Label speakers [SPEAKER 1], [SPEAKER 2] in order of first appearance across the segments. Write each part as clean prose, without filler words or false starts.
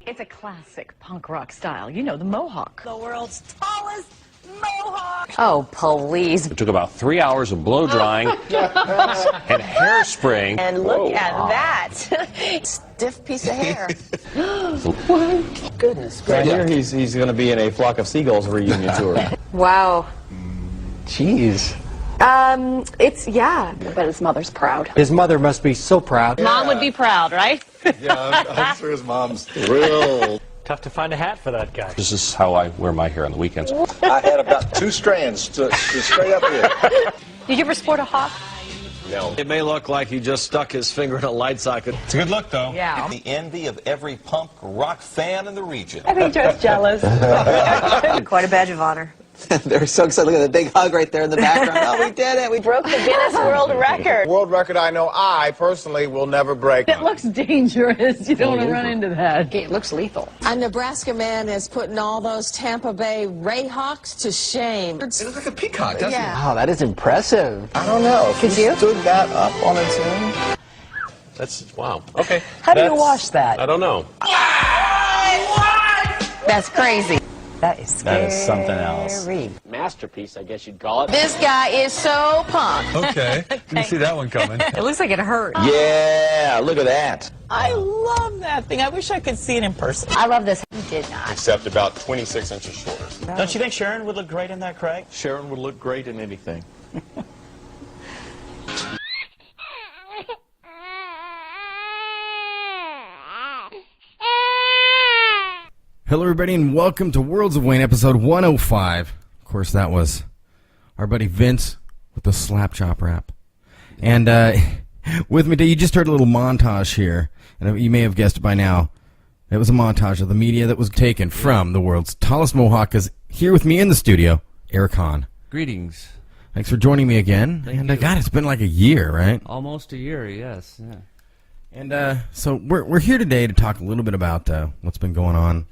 [SPEAKER 1] It's a classic punk rock style. You know, the mohawk.
[SPEAKER 2] The world's tallest mohawk.
[SPEAKER 1] Oh, please.
[SPEAKER 3] It took about 3 hours of blow drying and hairspraying.
[SPEAKER 2] And look at that. Stiff piece of hair. Goodness
[SPEAKER 4] I
[SPEAKER 2] gracious.
[SPEAKER 4] hear he's going to be in a Flock of Seagulls reunion tour.
[SPEAKER 5] Wow.
[SPEAKER 4] Jeez.
[SPEAKER 5] Yeah. But his mother's proud.
[SPEAKER 6] His mother must be so proud.
[SPEAKER 1] Mom would be proud, right?
[SPEAKER 7] Yeah, I'm sure his mom's thrilled.
[SPEAKER 6] Tough to find a hat for that guy.
[SPEAKER 3] This is how I wear my hair on the weekends.
[SPEAKER 7] I had about 2 strands to straight up here.
[SPEAKER 1] Did you ever sport a hawk?
[SPEAKER 7] No.
[SPEAKER 8] It may look like he just stuck his finger in a light socket.
[SPEAKER 7] It's a good look, though.
[SPEAKER 1] Yeah.
[SPEAKER 9] The envy of every punk rock fan in the region.
[SPEAKER 2] I think Joe's jealous.
[SPEAKER 5] Quite a badge of honor.
[SPEAKER 10] They're so excited. Look at the big hug right there in the background. Oh, we did it. We
[SPEAKER 2] Broke the Guinness World Record.
[SPEAKER 7] World record I know I personally will never break.
[SPEAKER 1] It looks dangerous. You don't want to run into that.
[SPEAKER 5] It looks lethal.
[SPEAKER 2] A Nebraska man is putting all those Tampa Bay Rayhawks to shame.
[SPEAKER 7] It looks like a peacock, doesn't
[SPEAKER 2] Yeah.
[SPEAKER 10] Wow, that is impressive.
[SPEAKER 7] it? I don't know. If
[SPEAKER 5] Could you?
[SPEAKER 7] stood that up on its own?
[SPEAKER 8] That's, wow. Okay.
[SPEAKER 2] How do you wash that?
[SPEAKER 8] I don't know.
[SPEAKER 1] That's crazy.
[SPEAKER 2] That is scary.
[SPEAKER 4] That is something else.
[SPEAKER 6] Masterpiece, I guess you'd call it.
[SPEAKER 2] This guy is so punk.
[SPEAKER 7] Okay. Didn't see that one coming.
[SPEAKER 1] It looks like it hurt.
[SPEAKER 10] Yeah, look at that.
[SPEAKER 2] I love that thing. I wish I could see it in person.
[SPEAKER 1] I love this. You did not.
[SPEAKER 7] Except about 26 inches shorter.
[SPEAKER 6] Don't you think Sharon would look great in that, Craig?
[SPEAKER 4] Sharon would look great in anything.
[SPEAKER 11] Hello, everybody, and welcome to Worlds of Wayne, episode 105. Of course, that was our buddy Vince with the slap chop rap. And with me today, you just heard a little montage here, and you may have guessed it by now. It was a montage of the media that was taken from the world's tallest mohawk. Is here with me in the studio, Eric Hahn.
[SPEAKER 12] Greetings.
[SPEAKER 11] Thanks for joining me again.
[SPEAKER 12] Thank you.
[SPEAKER 11] God, it's been like a year, right?
[SPEAKER 12] Almost a year, yes. Yeah.
[SPEAKER 11] And so we're here today to talk a little bit about what's been going on.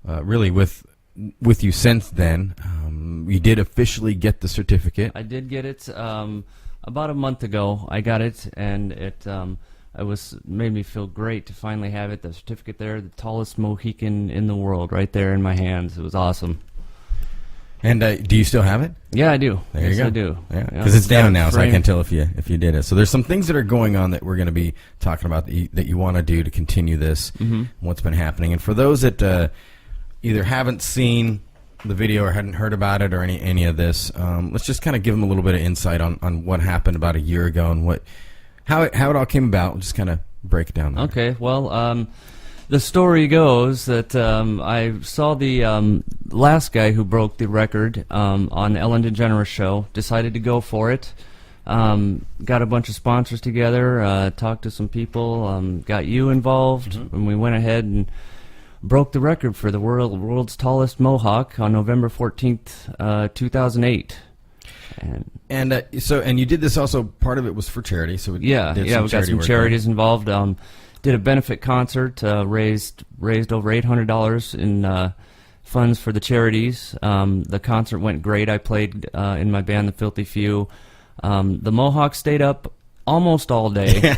[SPEAKER 11] Really, with you since then. You did officially get the certificate.
[SPEAKER 12] I did get it about a month ago. I got it, and it made me feel great to finally have it. The certificate there, the tallest Mohican in the world, right there in my hands. It was awesome.
[SPEAKER 11] And do you still have it?
[SPEAKER 12] Yeah, I do.
[SPEAKER 11] There
[SPEAKER 12] yes,
[SPEAKER 11] you go.
[SPEAKER 12] I do.
[SPEAKER 11] Yeah, because it's down now, so I
[SPEAKER 12] framed.
[SPEAKER 11] can't tell if you did it. So there's some things that are going on that we're going to be talking about that you want to do to continue this.
[SPEAKER 12] Mm-hmm.
[SPEAKER 11] What's been happening, and for those that either haven't seen the video or hadn't heard about it or any of this, let's just kind of give them a little bit of insight on what happened about a year ago and how it all came about. We'll just kind of break it down there.
[SPEAKER 12] Okay, well, the story goes that I saw the last guy who broke the record on the Ellen DeGeneres show, decided to go for it, got a bunch of sponsors together, talked to some people, got you involved, and we went ahead and broke the record for the world's tallest mohawk on November 14th, 2008.
[SPEAKER 11] And you did this also. Part of it was for charity. So
[SPEAKER 12] we got some charities involved. Did a benefit concert, raised over $800 in funds for the charities. The concert went great. I played in my band, The Filthy Few. The Mohawk stayed up almost all day.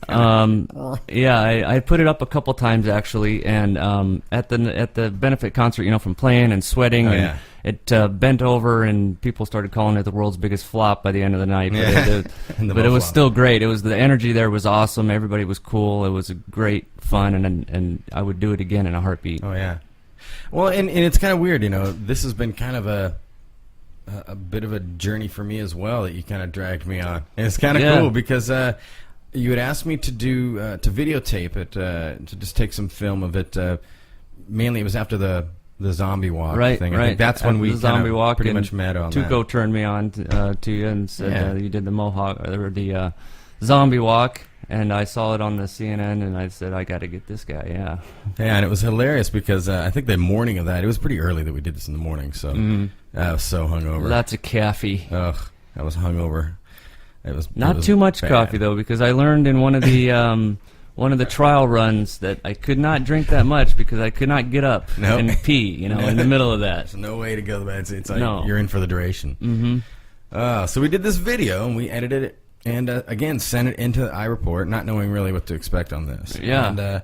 [SPEAKER 12] I put it up a couple times actually, and at the benefit concert, from playing and sweating, it bent over, and people started calling it the world's biggest flop by the end of the night. But it was still great. It was the energy there was awesome. Everybody was cool. It was a great fun, and I would do it again in a heartbeat.
[SPEAKER 11] Oh yeah. Well, and it's kind of weird, This has been kind of a bit of a journey for me as well that you kind of dragged me on. And it's kind of cool because you had asked me to do to videotape it, to just take some film of it. Mainly, it was after the zombie walk thing. I think that's when we
[SPEAKER 12] the zombie walk
[SPEAKER 11] pretty much met on
[SPEAKER 12] Tuco turned me on to you and said you did the Mohawk or the zombie walk. And I saw it on the CNN, and I said, I got to get this guy, Yeah,
[SPEAKER 11] and it was hilarious because I think the morning of that, it was pretty early that we did this in the morning, so I was so hungover.
[SPEAKER 12] Lots of coffee.
[SPEAKER 11] Ugh, I was hungover. It was
[SPEAKER 12] not too much coffee, though, because I learned in one of the trial runs that I could not drink that much because I could not get up and pee, in the middle of that.
[SPEAKER 11] There's no way to go to bed. It's like you're in for the duration. So we did this video, and we edited it. And again, sent it into the iReport, not knowing really what to expect on this.
[SPEAKER 12] Yeah.
[SPEAKER 11] And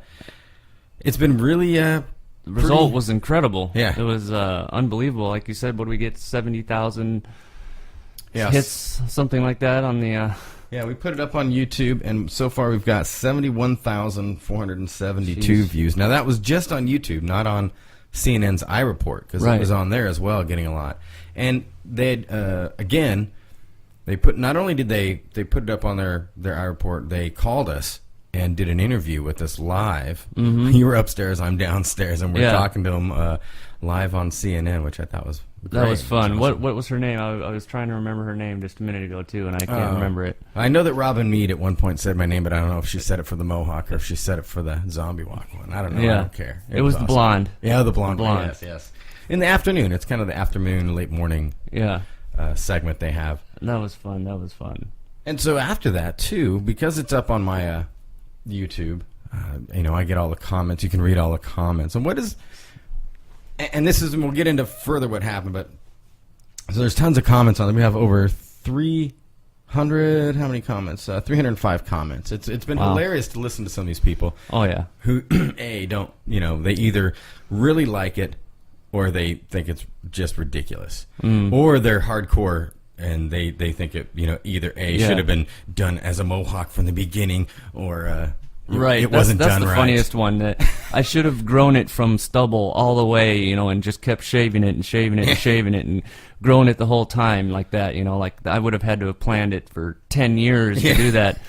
[SPEAKER 11] it's been really
[SPEAKER 12] The result
[SPEAKER 11] pretty-
[SPEAKER 12] was incredible.
[SPEAKER 11] Yeah.
[SPEAKER 12] It was unbelievable. Like you said, what do we get? 70,000
[SPEAKER 11] Yes.
[SPEAKER 12] hits, something like that on the.
[SPEAKER 11] Yeah, we put it up on YouTube, and so far we've got 71,472
[SPEAKER 12] Jeez.
[SPEAKER 11] views. Now that was just on YouTube, not on CNN's iReport, because it
[SPEAKER 12] Right.
[SPEAKER 11] was on there as well, getting a lot. And they again, they put not only did they put it up on their iReport, they called us and did an interview with us live.
[SPEAKER 12] Mhm.
[SPEAKER 11] You were upstairs, I'm downstairs, and we're
[SPEAKER 12] Yeah.
[SPEAKER 11] talking to them live on CNN, which I thought was
[SPEAKER 12] That
[SPEAKER 11] great.
[SPEAKER 12] was fun.
[SPEAKER 11] Which
[SPEAKER 12] What was her name? I was trying to remember her name just a minute ago too, and I can't remember it.
[SPEAKER 11] I know that Robin Meade at one point said my name, but I don't know if she said it for the Mohawk or if she said it for the Zombie Walk one. I don't know. I
[SPEAKER 12] Yeah.
[SPEAKER 11] don't care.
[SPEAKER 12] It was the
[SPEAKER 11] awesome.
[SPEAKER 12] blonde.
[SPEAKER 11] Yeah, the blonde.
[SPEAKER 12] The
[SPEAKER 11] one.
[SPEAKER 12] blonde.
[SPEAKER 11] Yes, yes. In the afternoon. It's kind of the afternoon, late morning
[SPEAKER 12] Yeah.
[SPEAKER 11] segment they have.
[SPEAKER 12] That was fun. That was fun.
[SPEAKER 11] And so after that, too, because it's up on my YouTube, I get all the comments. You can read all the comments. And what is... And this is... And we'll get into further what happened, but... So there's tons of comments on it. We have over 300... How many comments? 305 comments. It's been
[SPEAKER 12] Wow.
[SPEAKER 11] hilarious to listen to some of these people.
[SPEAKER 12] Oh yeah.
[SPEAKER 11] Who, don't... they either really like it or they think it's just ridiculous. Or they're hardcore and they think it, either A,
[SPEAKER 12] Yeah.
[SPEAKER 11] should have been done as a Mohawk from the beginning or...
[SPEAKER 12] Right,
[SPEAKER 11] it wasn't
[SPEAKER 12] that's
[SPEAKER 11] done
[SPEAKER 12] the
[SPEAKER 11] right.
[SPEAKER 12] funniest one. That I should have grown it from stubble all the way, and just kept shaving it and shaving it and shaving it and growing it the whole time like that. Like I would have had to have planned it for 10 years to do that,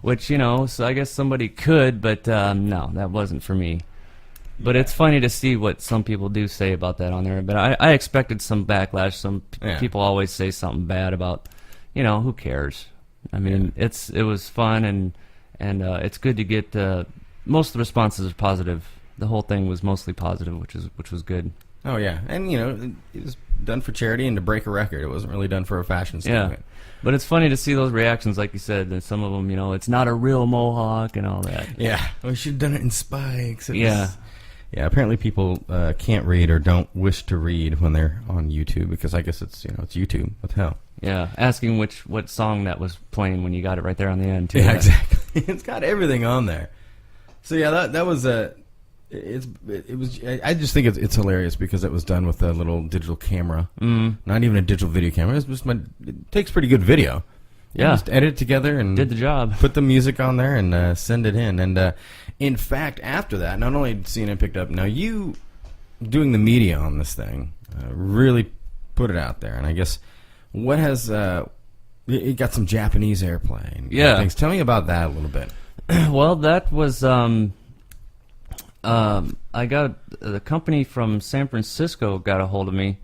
[SPEAKER 12] which so I guess somebody could, but no, that wasn't for me. But it's funny to see what some people do say about that on there. But I expected some backlash. Some people always say something bad about, who cares? I mean, it was fun and it's good to get most of the responses are positive. The whole thing was mostly positive, which was good.
[SPEAKER 11] Oh yeah, and it was done for charity and to break a record. It wasn't really done for a fashion statement.
[SPEAKER 12] But it's funny to see those reactions, like you said. And some of them, it's not a real Mohawk and all that.
[SPEAKER 11] Yeah, we should have done it in spikes.
[SPEAKER 12] Yeah.
[SPEAKER 11] Yeah, apparently people can't read or don't wish to read when they're on YouTube because I guess it's it's YouTube. What the hell?
[SPEAKER 12] Yeah, asking what song that was playing when you got it right there on the end too.
[SPEAKER 11] Yeah, exactly. It's got everything on there. So yeah, that was it was. I just think it's hilarious because it was done with a little digital camera, not even a digital video camera. It takes pretty good video.
[SPEAKER 12] Yeah,
[SPEAKER 11] just edit it together and
[SPEAKER 12] did the job.
[SPEAKER 11] Put the music on there and send it in. And in fact, after that, not only did CNN picked up, now you doing the media on this thing really put it out there. And I guess what has it got some Japanese airplay. And things. Tell me about that a little bit.
[SPEAKER 12] Well, that was I got the company from San Francisco got a hold of me.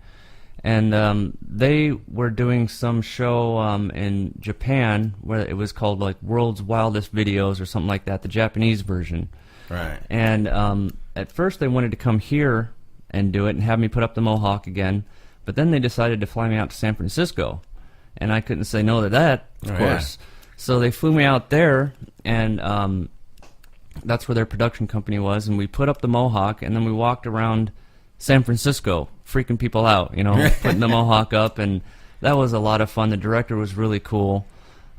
[SPEAKER 12] And they were doing some show in Japan where it was called like World's Wildest Videos or something like that, the Japanese version.
[SPEAKER 11] Right.
[SPEAKER 12] And at first they wanted to come here and do it and have me put up the Mohawk again, but then they decided to fly me out to San Francisco, and I couldn't say no to that, of course.
[SPEAKER 11] Yeah.
[SPEAKER 12] So they flew me out there, and that's where their production company was, and we put up the Mohawk, and then we walked around San Francisco, freaking people out, putting the Mohawk up, and that was a lot of fun. The director was really cool,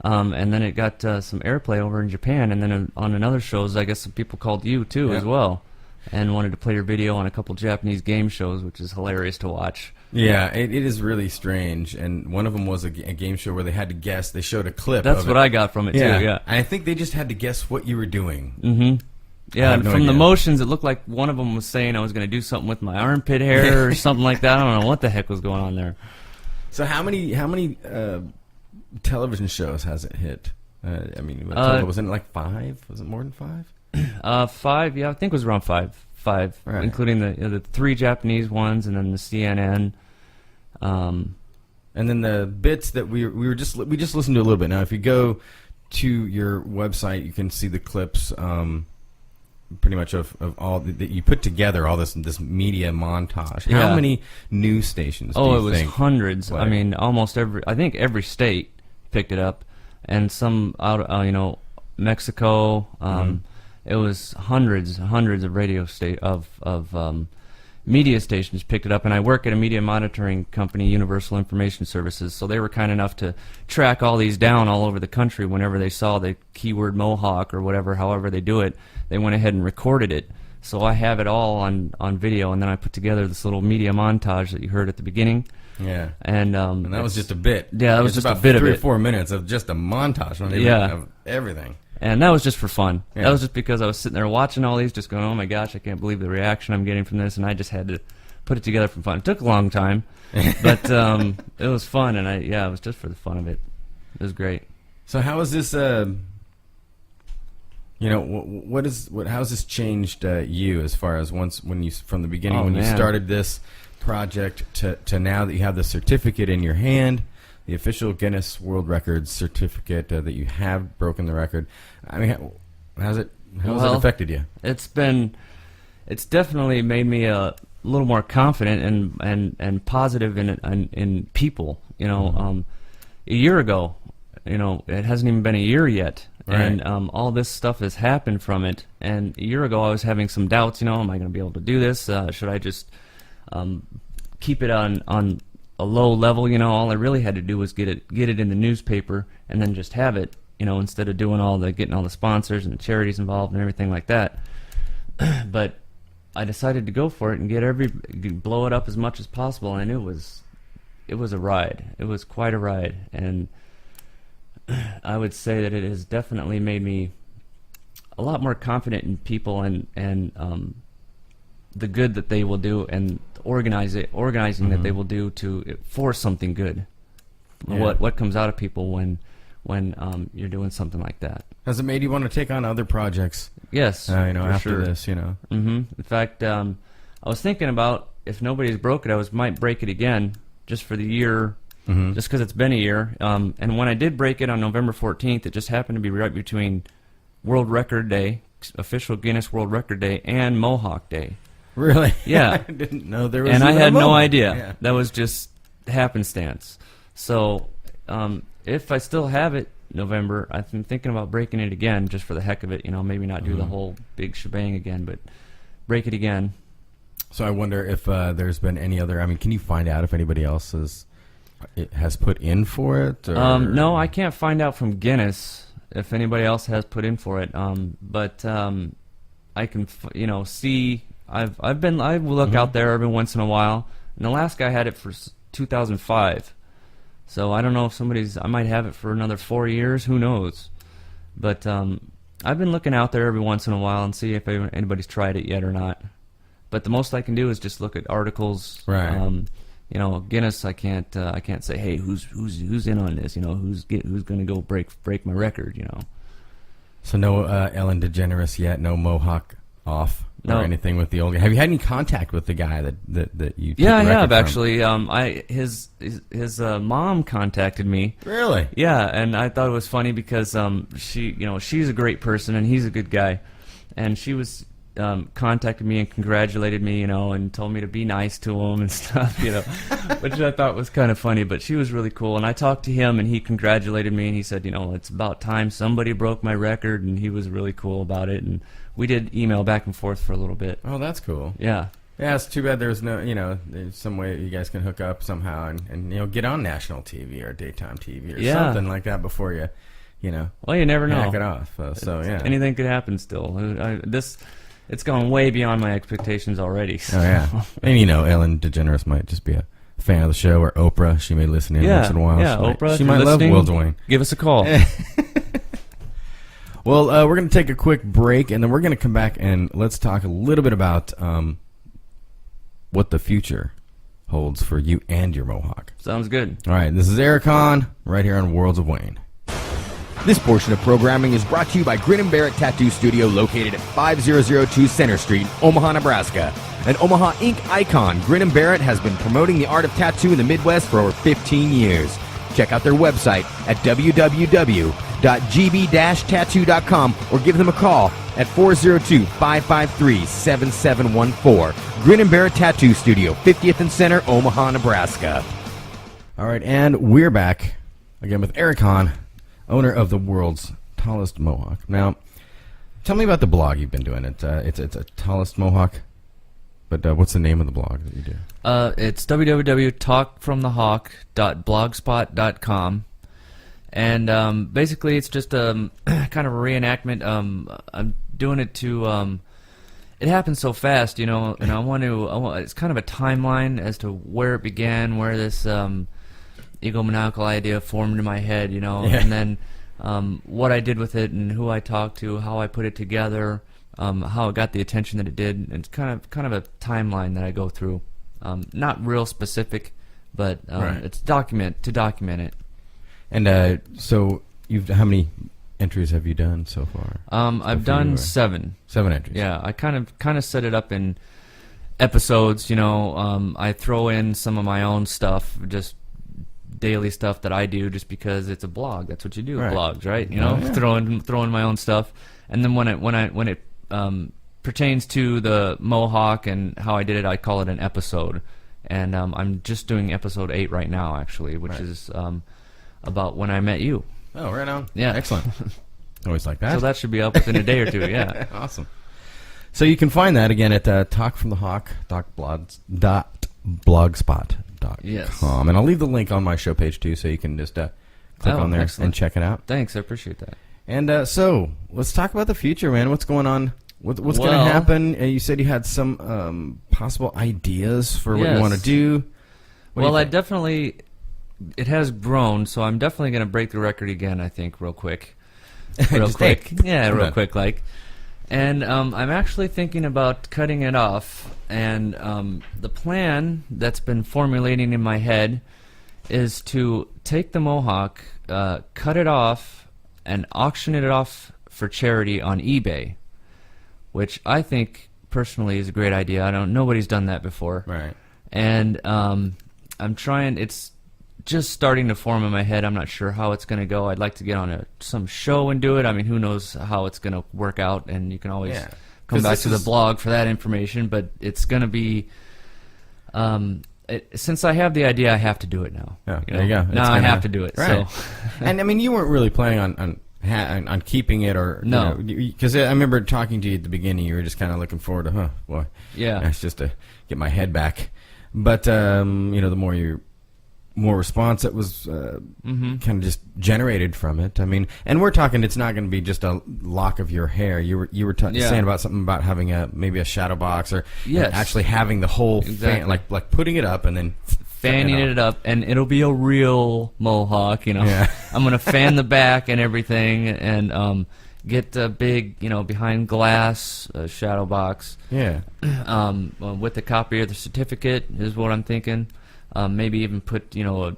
[SPEAKER 12] and then it got some airplay over in Japan, and then on another shows, I guess some people called you too as well, and wanted to play your video on a couple Japanese game shows, which is hilarious to watch.
[SPEAKER 11] Yeah, it is really strange, and one of them was a game show where they had to guess. They showed a clip.
[SPEAKER 12] That's
[SPEAKER 11] of
[SPEAKER 12] what I got from it too. Yeah,
[SPEAKER 11] I think they just had to guess what you were doing.
[SPEAKER 12] Mm-hmm. Yeah, and
[SPEAKER 11] no
[SPEAKER 12] from
[SPEAKER 11] idea.
[SPEAKER 12] the motions, it looked like one of them was saying I was going to do something with my armpit hair or something like that. I don't know what the heck was going on there.
[SPEAKER 11] So how many television shows has it hit? I mean, wasn't it like 5? Was it more than 5?
[SPEAKER 12] 5, yeah, I think it was around 5,
[SPEAKER 11] Right.
[SPEAKER 12] including the 3 Japanese ones and then the CNN.
[SPEAKER 11] And then the bits that we just listened to a little bit. Now, if you go to your website, you can see the clips, pretty much of all that you put together, all this media montage.
[SPEAKER 12] Yeah.
[SPEAKER 11] How many news stations?
[SPEAKER 12] Oh,
[SPEAKER 11] do you
[SPEAKER 12] it was
[SPEAKER 11] think
[SPEAKER 12] hundreds.
[SPEAKER 11] play?
[SPEAKER 12] I mean, almost every state picked it up, and some out, Mexico. It was hundreds of radio media stations picked it up, and I work at a media monitoring company, Universal Information Services, so they were kind enough to track all these down all over the country. Whenever they saw the keyword Mohawk or whatever, however they do it, they went ahead and recorded it. So I have it all on video, and then I put together this little media montage that you heard at the beginning.
[SPEAKER 11] Yeah.
[SPEAKER 12] And
[SPEAKER 11] that was just a bit.
[SPEAKER 12] Yeah, that was
[SPEAKER 11] It's
[SPEAKER 12] just
[SPEAKER 11] about
[SPEAKER 12] a bit of
[SPEAKER 11] 3
[SPEAKER 12] it.
[SPEAKER 11] or 4 minutes of just a montage of everything.
[SPEAKER 12] And that was just for fun.
[SPEAKER 11] Yeah.
[SPEAKER 12] That was just because I was sitting there watching all these, just going, oh my gosh, I can't believe the reaction I'm getting from this, and I just had to put it together for fun. It took a long time, but it was fun, and it was just for the fun of it. It was great.
[SPEAKER 11] So how is this? How has this changed you as far as from the beginning you started this project to now that you have the certificate in your hand, the official Guinness World Records certificate that you have broken the record? I mean, how's it affected you?
[SPEAKER 12] It's definitely made me a little more confident and positive in people. You know, a year ago, you know, it hasn't even been a year yet.
[SPEAKER 11] Right.
[SPEAKER 12] And all this stuff has happened from it. And a year ago, I was having some doubts. You know, am I going to be able to do this? Should I just keep it on a low level? You know, all I really had to do was get it in the newspaper and then just have it. You know, instead of doing getting all the sponsors and the charities involved and everything like that. But I decided to go for it and blow it up as much as possible. And it was a ride. It was quite a ride. And I would say that it has definitely made me a lot more confident in people and the good that they will do and organizing that they will do for something good.
[SPEAKER 11] Yeah.
[SPEAKER 12] What comes out of people when you're doing something like that?
[SPEAKER 11] Has it made you want to take on other projects?
[SPEAKER 12] Yes,
[SPEAKER 11] after
[SPEAKER 12] sure.
[SPEAKER 11] this, you know.
[SPEAKER 12] In fact, I was thinking about if nobody's broke it, I might break it again just for the year. Just because it's been a year. And when I did break it on November 14th, it just happened to be right between World Record Day, official Guinness World Record Day, and Mohawk Day.
[SPEAKER 11] Really?
[SPEAKER 12] Yeah.
[SPEAKER 11] I didn't know there was
[SPEAKER 12] And I
[SPEAKER 11] even a
[SPEAKER 12] had no
[SPEAKER 11] Mohawk.
[SPEAKER 12] idea.
[SPEAKER 11] Yeah.
[SPEAKER 12] That was just happenstance. So if I still have it November, I've been thinking about breaking it again just for the heck of it. You know, maybe not do the whole big shebang again, but break it again.
[SPEAKER 11] So I wonder if there's been any other... I mean, can you find out if anybody else has put in for it? Or?
[SPEAKER 12] No, I can't find out from Guinness if anybody else has put in for it. But I can, see. I look out there every once in a while, and the last guy had it for 2005. So I don't know if I might have it for another 4 years. Who knows? But I've been looking out there every once in a while and see if anybody's tried it yet or not. But the most I can do is just look at articles.
[SPEAKER 11] Right.
[SPEAKER 12] You know, Guinness. I can't say, hey, who's in on this? You know, who's going to go break my record? You know.
[SPEAKER 11] So no Ellen DeGeneres yet. No Mohawk off
[SPEAKER 12] No.
[SPEAKER 11] or anything with the old guy. Have you had any contact with the guy that you?
[SPEAKER 12] Yeah, I
[SPEAKER 11] took the
[SPEAKER 12] have
[SPEAKER 11] record from?
[SPEAKER 12] actually. His mom contacted me.
[SPEAKER 11] Really?
[SPEAKER 12] Yeah, and I thought it was funny because she's a great person and he's a good guy, and she was. Contacted me and congratulated me, and told me to be nice to him and stuff, which I thought was kind of funny. But she was really cool, and I talked to him, and he congratulated me, and he said, it's about time somebody broke my record, and he was really cool about it, and we did email back and forth for a little bit.
[SPEAKER 11] Oh, that's cool.
[SPEAKER 12] Yeah.
[SPEAKER 11] Yeah, it's too bad there's no, there's some way you guys can hook up somehow and get on national TV or daytime TV or something like that before you,
[SPEAKER 12] Well, you never know.
[SPEAKER 11] hack it off. So yeah.
[SPEAKER 12] Anything could happen still. It's gone way beyond my expectations already. So.
[SPEAKER 11] Oh, yeah. And, Ellen DeGeneres might just be a fan of the show, or Oprah. She may listen in once in a while.
[SPEAKER 12] Yeah, Oprah.
[SPEAKER 11] She might love World's Wayne.
[SPEAKER 12] Give us a call.
[SPEAKER 11] Well, we're going to take a quick break, and then we're going to come back and let's talk a little bit about what the future holds for you and your Mohawk.
[SPEAKER 12] Sounds good.
[SPEAKER 11] All right, this is Eric Hahn, right here on Worlds of Wayne.
[SPEAKER 13] This portion of programming is brought to you by Grin & Barrett Tattoo Studio, located at 5002 Center Street, Omaha, Nebraska. An Omaha Inc. icon, Grin & Barrett has been promoting the art of tattoo in the Midwest for over 15 years. Check out their website at www.gb-tattoo.com or give them a call at 402-553-7714. Grin & Barrett Tattoo Studio, 50th and Center, Omaha, Nebraska.
[SPEAKER 11] All right, and we're back again with Eric Hahn, owner of the world's tallest Mohawk. Now, tell me about the blog you've been doing. It's a tallest Mohawk, but what's the name of the blog that you do?
[SPEAKER 12] It's www.talkfromthehawk.blogspot.com, and basically it's just kind of a reenactment. I'm doing it to it happened so fast, you know, and I want, it's kind of a timeline as to where it began, where this egomaniacal idea formed in my head, you know, and then what I did with it and who I talked to, how I put it together, how it got the attention that it did. It's kind of a timeline that I go through. Not real specific, but it's to document it.
[SPEAKER 11] And so, how many entries have you done so far?
[SPEAKER 12] I've done 7.
[SPEAKER 11] 7 entries.
[SPEAKER 12] Yeah, I kind of set it up in episodes. You know, I throw in some of my own stuff, just daily stuff that I do, just because it's a blog. That's what you do with blogs, right? You know, throw in my own stuff, and then when it pertains to the Mohawk and how I did it, I call it an episode. And I'm just doing episode 8 right now, actually, which is about when I met you.
[SPEAKER 11] Oh, right on.
[SPEAKER 12] Yeah.
[SPEAKER 11] Excellent. Always like that.
[SPEAKER 12] So that should be up within a day or two, yeah.
[SPEAKER 11] Awesome. So you can find that again at talkfromthehawk.blogspot.com.
[SPEAKER 12] Yes.
[SPEAKER 11] And I'll leave the link on my show page too, so you can just click on there and check it out.
[SPEAKER 12] Thanks, I appreciate that.
[SPEAKER 11] And so let's talk about the future, man. What's going on? What's going to happen? You said you had some possible ideas for what you want to do.
[SPEAKER 12] Well, I definitely... It has grown, so I'm definitely going to break the record again, I think, real quick. Real quick. Yeah, real quick, like. And I'm actually thinking about cutting it off. And the plan that's been formulating in my head is to take the Mohawk, cut it off, and auction it off for charity on eBay, which I think, personally, is a great idea. Nobody's done that before.
[SPEAKER 11] Right.
[SPEAKER 12] And I'm trying... It's just starting to form in my head. I'm not sure how it's going to go. I'd like to get on some show and do it. I mean, who knows how it's going to work out, and you can always come back to the blog for that information, but it's going to be... since I have the idea, I have to do it now.
[SPEAKER 11] Yeah, there you go.
[SPEAKER 12] Now I have to do it.
[SPEAKER 11] Right.
[SPEAKER 12] So.
[SPEAKER 11] And, I mean, you weren't really planning on keeping it, or...
[SPEAKER 12] No.
[SPEAKER 11] Because I remember talking to you at the beginning, you were just kind of looking forward to, it's just to get my head back. But, the more response that was kind of just generated from it. I mean, and we're talking, it's not going to be just a lock of your hair. You were saying about something about having maybe a shadow box, or actually having the whole fan, like putting it up and then
[SPEAKER 12] fanning it up, and it'll be a real Mohawk. You know, I'm going to fan the back and everything, and get the big, behind glass shadow box.
[SPEAKER 11] Yeah.
[SPEAKER 12] With a copy of the certificate is what I'm thinking. Maybe even put, a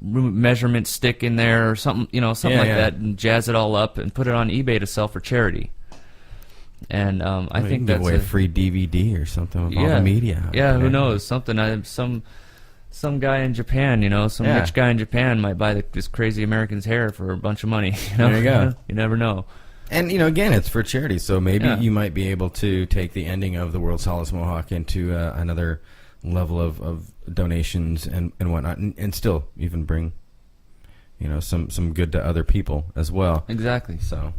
[SPEAKER 12] measurement stick in there or something, something like that, and jazz it all up and put it on eBay to sell for charity. And I think that's
[SPEAKER 11] give away a free DVD or something with all the media.
[SPEAKER 12] Yeah, who knows? Something. Some guy in Japan, some rich guy in Japan might buy this crazy American's hair for a bunch of money.
[SPEAKER 11] There you go.
[SPEAKER 12] You never know.
[SPEAKER 11] And, again, it's for charity, so maybe you might be able to take the ending of the World's Tallest Mohawk into another level of donations and whatnot, and still even bring some good to other people as well.
[SPEAKER 12] Exactly.
[SPEAKER 11] So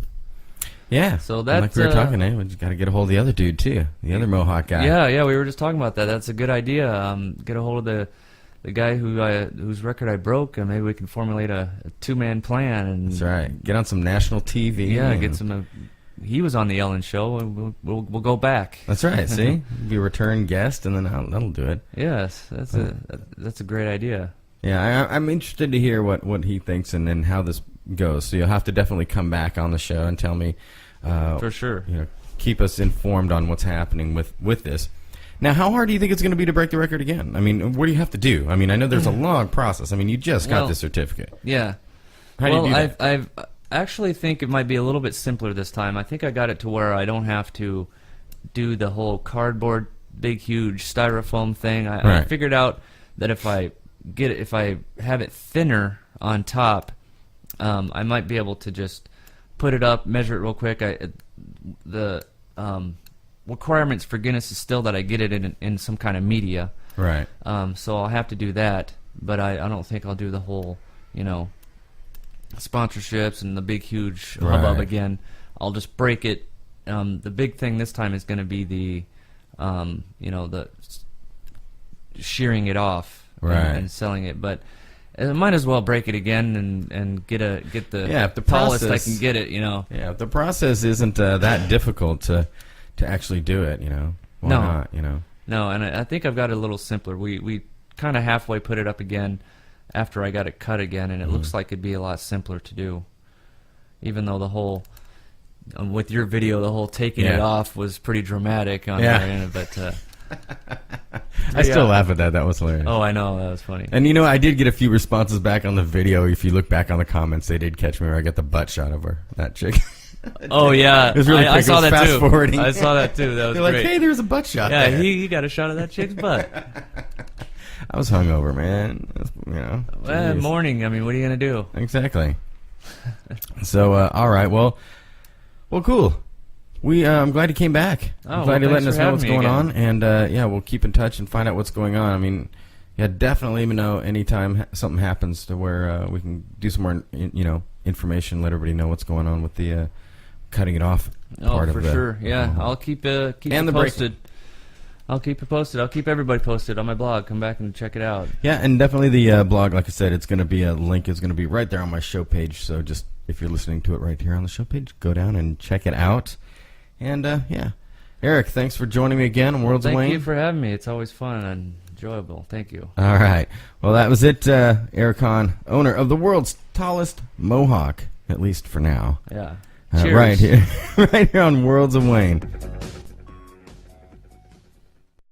[SPEAKER 12] so that's
[SPEAKER 11] like we were talking, we just got to get a hold of the other dude too, the other Mohawk guy.
[SPEAKER 12] Yeah, we were just talking about that. That's a good idea. Get a hold of the guy whose record I broke, and maybe we can formulate a 2-man plan. And
[SPEAKER 11] that's right. Get on some national TV.
[SPEAKER 12] Yeah, get some. He was on the Ellen Show, and we'll go back.
[SPEAKER 11] That's right. See, be a return guest, and then that'll do it.
[SPEAKER 12] Yes, that's a great idea.
[SPEAKER 11] Yeah, I'm interested to hear what he thinks and then how this goes. So you'll have to definitely come back on the show and tell me.
[SPEAKER 12] For sure.
[SPEAKER 11] Keep us informed on what's happening with this. Now, how hard do you think it's going to be to break the record again? I mean, what do you have to do? I mean, I know there's a long process. I mean, you just got the certificate.
[SPEAKER 12] Yeah.
[SPEAKER 11] How do you do that?
[SPEAKER 12] I've actually think it might be a little bit simpler this time. I think I got it to where I don't have to do the whole cardboard, big, huge styrofoam thing. I figured out that if I have it thinner on top, I might be able to just put it up, measure it real quick. The requirements for Guinness is still that I get it in some kind of media.
[SPEAKER 11] Right.
[SPEAKER 12] So I'll have to do that, but I don't think I'll do the whole, sponsorships and the big, huge hubbub again. I'll just break it. The big thing this time is going to be the shearing it off and selling it. But I might as well break it again and get the
[SPEAKER 11] if the
[SPEAKER 12] tallest
[SPEAKER 11] process,
[SPEAKER 12] I can get it.
[SPEAKER 11] Yeah, if the process isn't that difficult to to actually do it. You know, why
[SPEAKER 12] No.
[SPEAKER 11] not? You know.
[SPEAKER 12] No, and I think I've got it a little simpler. We kind of halfway put it up again after I got it cut again, and it looks like it'd be a lot simpler to do. Even though the whole with your video, the whole taking it off was pretty dramatic on our end, but
[SPEAKER 11] I still laugh at that. That was hilarious.
[SPEAKER 12] Oh, I know, that was funny.
[SPEAKER 11] And you know, I did get a few responses back on the video. If you look back on the comments, they did catch me where I got the butt shot of her, that chick.
[SPEAKER 12] Oh yeah,
[SPEAKER 11] it was really quick.
[SPEAKER 12] I saw
[SPEAKER 11] It was
[SPEAKER 12] that too.
[SPEAKER 11] fast-forwarding.
[SPEAKER 12] I saw that too. That was
[SPEAKER 11] They're
[SPEAKER 12] great.
[SPEAKER 11] like, hey, there's a butt shot.
[SPEAKER 12] Yeah,
[SPEAKER 11] there.
[SPEAKER 12] he got a shot of that chick's butt.
[SPEAKER 11] I was hungover, man. You know,
[SPEAKER 12] Well,
[SPEAKER 11] geez.
[SPEAKER 12] morning. I mean, what are you gonna do?
[SPEAKER 11] Exactly. So, all right. Well, cool. I'm glad you came back.
[SPEAKER 12] Oh,
[SPEAKER 11] I'm glad
[SPEAKER 12] well,
[SPEAKER 11] you're letting
[SPEAKER 12] thanks
[SPEAKER 11] us
[SPEAKER 12] for
[SPEAKER 11] know
[SPEAKER 12] having
[SPEAKER 11] what's
[SPEAKER 12] me
[SPEAKER 11] going
[SPEAKER 12] again.
[SPEAKER 11] on, and yeah, we'll keep in touch and find out what's going on. I mean, yeah, definitely let me know anytime something happens to where we can do some more, information, let everybody know what's going on with the cutting it off part
[SPEAKER 12] for
[SPEAKER 11] of the.
[SPEAKER 12] sure. Yeah, I'll keep
[SPEAKER 11] And
[SPEAKER 12] you
[SPEAKER 11] the
[SPEAKER 12] posted. I'll keep you posted. I'll keep everybody posted on my blog. Come back and check it out.
[SPEAKER 11] Yeah, and definitely the blog, like I said, it's going to be a link is going to be right there on my show page. So just if you're listening to it right here on the show page, go down and check it out. And yeah, Eric, thanks for joining me again on Worlds of Wayne.
[SPEAKER 12] Thank you for having me. It's always fun and enjoyable. Thank you.
[SPEAKER 11] All right. Well, that was it. Eric Hahn, owner of the world's tallest mohawk, at least for now.
[SPEAKER 12] Yeah.
[SPEAKER 11] Right here on Worlds of Wayne.